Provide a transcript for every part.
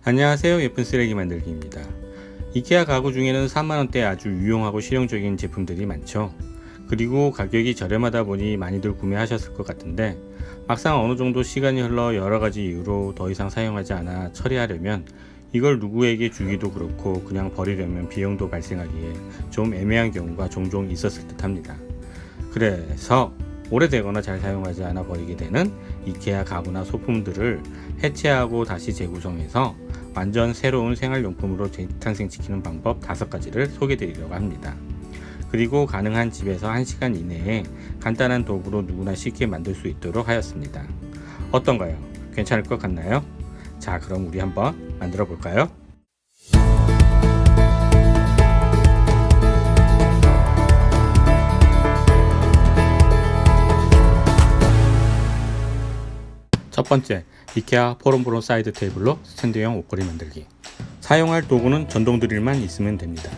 안녕하세요. 예쁜 쓰레기 만들기입니다. 이케아 가구 중에는 3만원대 아주 유용하고 실용적인 제품들이 많죠. 그리고 가격이 저렴하다 보니 많이들 구매하셨을 것 같은데 막상 어느 정도 시간이 흘러 여러가지 이유로 더 이상 사용하지 않아 처리하려면 이걸 누구에게 주기도 그렇고 그냥 버리려면 비용도 발생하기에 좀 애매한 경우가 종종 있었을 듯 합니다. 그래서 오래되거나 잘 사용하지 않아 버리게 되는 이케아 가구나 소품들을 해체하고 다시 재구성해서 완전 새로운 생활용품으로 재탄생시키는 방법 5가지를 소개해 드리려고 합니다. 그리고 가능한 집에서 1시간 이내에 간단한 도구로 누구나 쉽게 만들 수 있도록 하였습니다. 어떤가요? 괜찮을 것 같나요? 자, 그럼 우리 한번 만들어 볼까요? 첫 번째, 이케아 포럼브론 사이드 테이블로 스탠드형 옷걸이 만들기. 사용할 도구는 전동 드릴만 있으면 됩니다.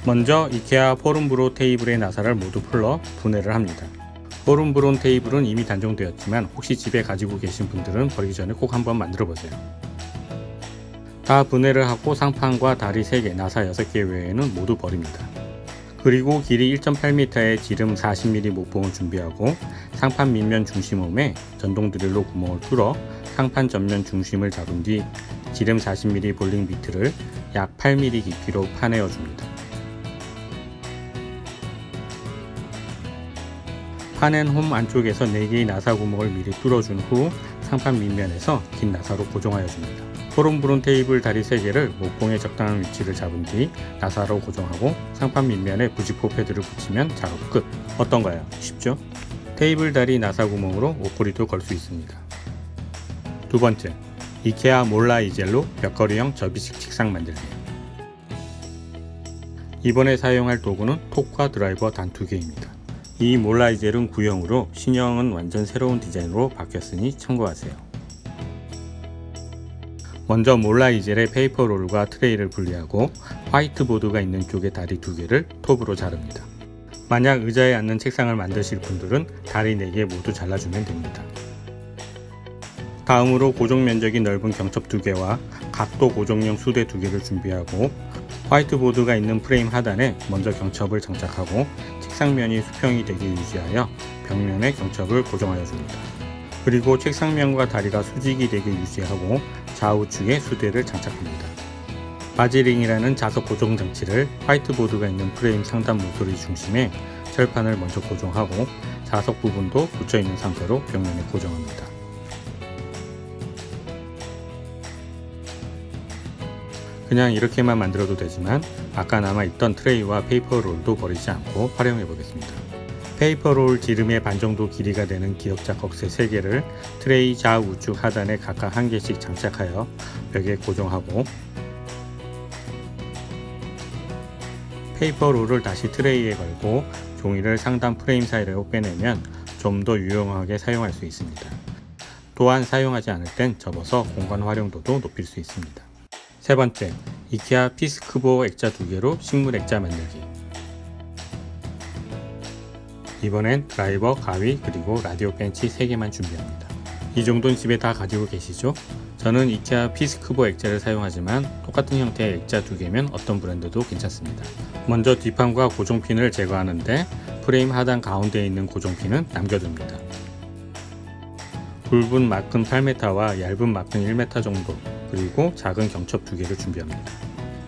먼저 이케아 포럼브론 테이블의 나사를 모두 풀러 분해를 합니다. 포럼브론 테이블은 이미 단종되었지만 혹시 집에 가지고 계신 분들은 버리기 전에 꼭 한번 만들어 보세요. 다 분해를 하고 상판과 다리 3개, 나사 6개 외에는 모두 버립니다. 그리고 길이 1.8m의 지름 40mm 목봉을 준비하고 상판 밑면 중심홈에 전동 드릴로 구멍을 뚫어 상판 전면 중심을 잡은 뒤 지름 40mm 볼링 비트를 약 8mm 깊이로 파내어 줍니다. 파낸 홈 안쪽에서 4개의 나사 구멍을 미리 뚫어준 후 상판 밑면에서 긴 나사로 고정하여 줍니다. 포럼브론 테이블 다리 3개를 목봉에 적당한 위치를 잡은 뒤 나사로 고정하고 상판 밑면에 부직포 패드를 붙이면 작업 끝. 어떤가요? 쉽죠? 테이블 다리 나사 구멍으로 옷걸이도 걸 수 있습니다. 두 번째, 이케아 몰라 이젤로 벽걸이형 접이식 책상 만들기. 이번에 사용할 도구는 톡과 드라이버 단 2개입니다. 이 몰라 이젤은 구형으로 신형은 완전 새로운 디자인으로 바뀌었으니 참고하세요. 먼저 몰라 이젤의 페이퍼 롤과 트레이를 분리하고 화이트보드가 있는 쪽에 다리 2개를 톱으로 자릅니다. 만약 의자에 앉는 책상을 만드실 분들은 다리 4개 모두 잘라주면 됩니다. 다음으로 고정 면적이 넓은 경첩 2개와 각도 고정용 수대 2개를 준비하고 화이트보드가 있는 프레임 하단에 먼저 경첩을 장착하고 책상면이 수평이 되게 유지하여 벽면에 경첩을 고정하여 줍니다. 그리고 책상면과 다리가 수직이 되게 유지하고 좌우측에 수대를 장착합니다. 바지링이라는 자석 고정 장치를 화이트보드가 있는 프레임 상단 모서리 중심에 철판을 먼저 고정하고 자석 부분도 붙여있는 상태로 벽면에 고정합니다. 그냥 이렇게만 만들어도 되지만 아까 남아있던 트레이와 페이퍼 롤도 버리지 않고 활용해 보겠습니다. 페이퍼 롤 지름의 반 정도 길이가 되는 기역자 꺽쇠 3개를 트레이 좌우측 하단에 각각 1개씩 장착하여 벽에 고정하고 페이퍼 롤을 다시 트레이에 걸고 종이를 상단 프레임 사이로 빼내면 좀 더 유용하게 사용할 수 있습니다. 또한 사용하지 않을 땐 접어서 공간 활용도도 높일 수 있습니다. 세 번째, 이케아 피스크보 액자 2개로 식물 액자 만들기. 이번엔 드라이버, 가위, 그리고 라디오 벤치 3개만 준비합니다. 이 정도는 집에 다 가지고 계시죠? 저는 이케아 피스크보 액자를 사용하지만 똑같은 형태의 액자 2개면 어떤 브랜드도 괜찮습니다. 먼저 뒷판과 고정핀을 제거하는데 프레임 하단 가운데에 있는 고정핀은 남겨둡니다. 굵은 마끈 8m와 얇은 마끈 1m 정도, 그리고 작은 경첩 2개를 준비합니다.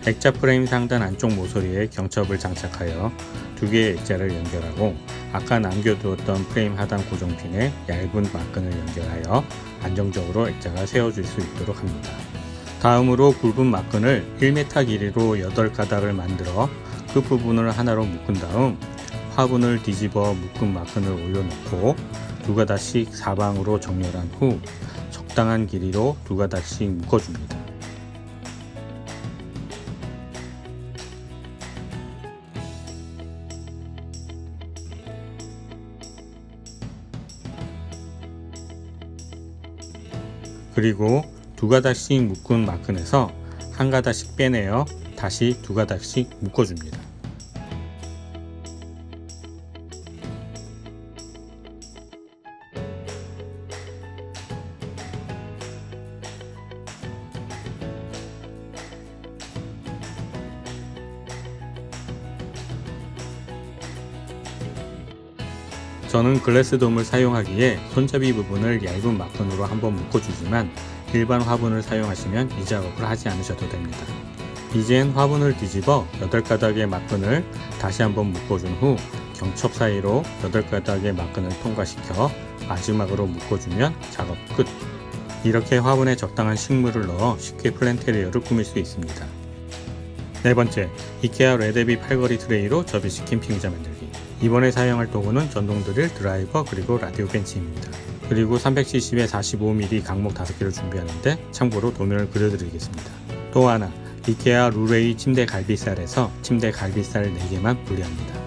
액자 프레임 상단 안쪽 모서리에 경첩을 장착하여 2개의 액자를 연결하고 아까 남겨두었던 프레임 하단 고정핀에 얇은 마끈을 연결하여 안정적으로 액자가 세워질 수 있도록 합니다. 다음으로 굵은 마끈을 1m 길이로 8가닥을 만들어 그 부분을 하나로 묶은 다음 화분을 뒤집어 묶은 마끈을 올려놓고 2가닥씩 사방으로 정렬한 후 적당한 길이로 2가닥씩 묶어줍니다. 그리고 2가닥씩 묶은 마끈에서 1가닥씩 빼내어 다시 2가닥씩 묶어줍니다. 저는 글래스돔을 사용하기에 손잡이 부분을 얇은 막끈으로 한번 묶어주지만 일반 화분을 사용하시면 이 작업을 하지 않으셔도 됩니다. 이젠 화분을 뒤집어 8가닥의 막끈을 다시 한번 묶어준 후 경첩 사이로 8가닥의 막끈을 통과시켜 마지막으로 묶어주면 작업 끝! 이렇게 화분에 적당한 식물을 넣어 쉽게 플랜테리어를 꾸밀 수 있습니다. 네 번째, 이케아 레데비 팔걸이 트레이로 접이식 캠핑의자 만들기. 이번에 사용할 도구는 전동 드릴, 드라이버, 그리고 라디오 벤치입니다. 그리고 370에 45mm 강목 5개를 준비하는데 참고로 도면을 그려드리겠습니다. 또 하나, 이케아 루레이 침대 갈비살에서 침대 갈비살 4개만 분리합니다.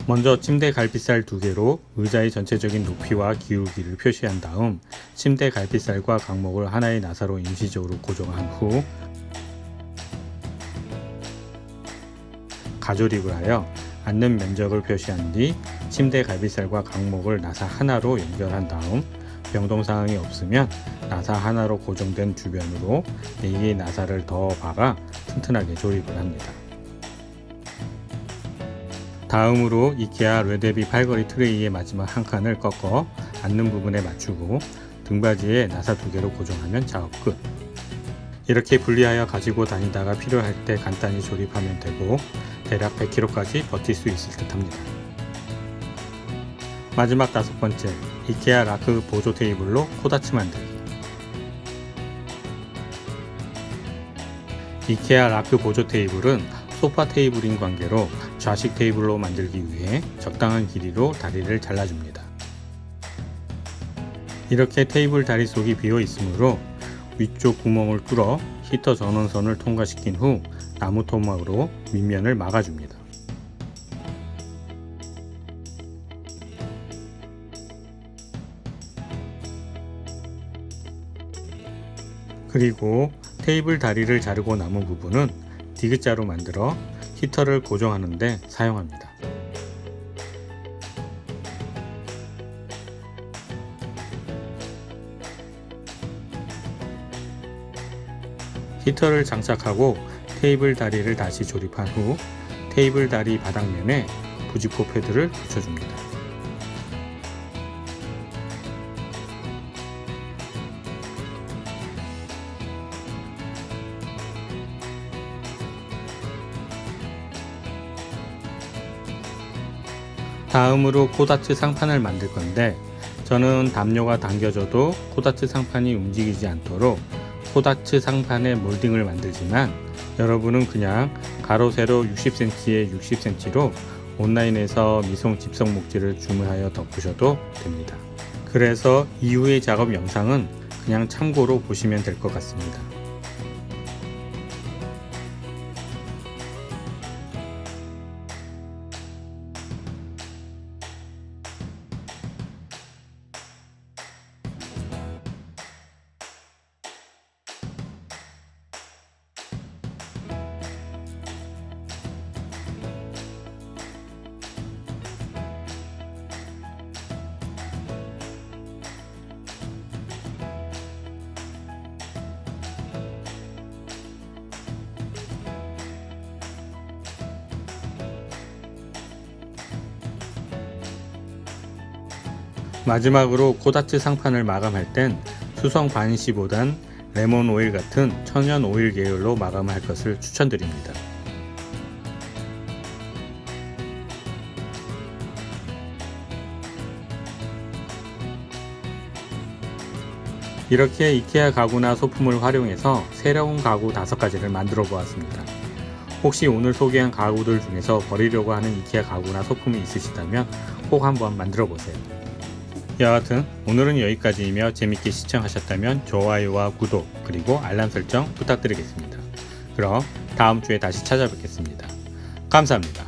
먼저 침대 갈비살 2개로 의자의 전체적인 높이와 기울기를 표시한 다음 침대 갈비살과 강목을 하나의 나사로 임시적으로 고정한 후 가조립을 하여 앉는 면적을 표시한 뒤 침대 갈비살과 강목을 나사 하나로 연결한 다음 변동사항이 없으면 나사 하나로 고정된 주변으로 4개의 나사를 더 박아 튼튼하게 조립을 합니다. 다음으로 이케아 레데비 팔걸이 트레이의 마지막 한 칸을 꺾어 앉는 부분에 맞추고 등받이에 나사 2개로 고정하면 작업 끝! 이렇게 분리하여 가지고 다니다가 필요할 때 간단히 조립하면 되고 대략 100km까지 버틸 수 있을 듯 합니다. 마지막 5번째, 이케아 라크 보조 테이블로 코다츠 만들기. 이케아 라크 보조 테이블은 소파 테이블인 관계로 좌식 테이블로 만들기 위해 적당한 길이로 다리를 잘라줍니다. 이렇게 테이블 다리 속이 비어 있으므로 위쪽 구멍을 뚫어 히터 전원선을 통과시킨 후 나무 토막으로 밑면을 막아줍니다. 그리고 테이블 다리를 자르고 남은 부분은 디귿자로 만들어 히터를 고정하는 데 사용합니다. 히터를 장착하고 테이블 다리를 다시 조립한 후 테이블 다리 바닥면에 부직포 패드를 붙여줍니다. 다음으로 코다츠 상판을 만들 건데 저는 담요가 당겨져도 코다츠 상판이 움직이지 않도록 코다츠 상판에 몰딩을 만들지만 여러분은 그냥 가로 세로 60cm에 60cm로 온라인에서 미송 집성 목재를 주문하여 덮으셔도 됩니다. 그래서 이후의 작업 영상은 그냥 참고로 보시면 될 것 같습니다. 마지막으로 코다츠 상판을 마감할 땐 수성 바니쉬보단 레몬 오일 같은 천연 오일 계열로 마감할 것을 추천드립니다. 이렇게 이케아 가구나 소품을 활용해서 새로운 가구 5가지를 만들어 보았습니다. 혹시 오늘 소개한 가구들 중에서 버리려고 하는 이케아 가구나 소품이 있으시다면 꼭 한번 만들어 보세요. 여하튼 오늘은 여기까지이며 재밌게 시청하셨다면 좋아요와 구독 그리고 알람 설정 부탁드리겠습니다. 그럼 다음 주에 다시 찾아뵙겠습니다. 감사합니다.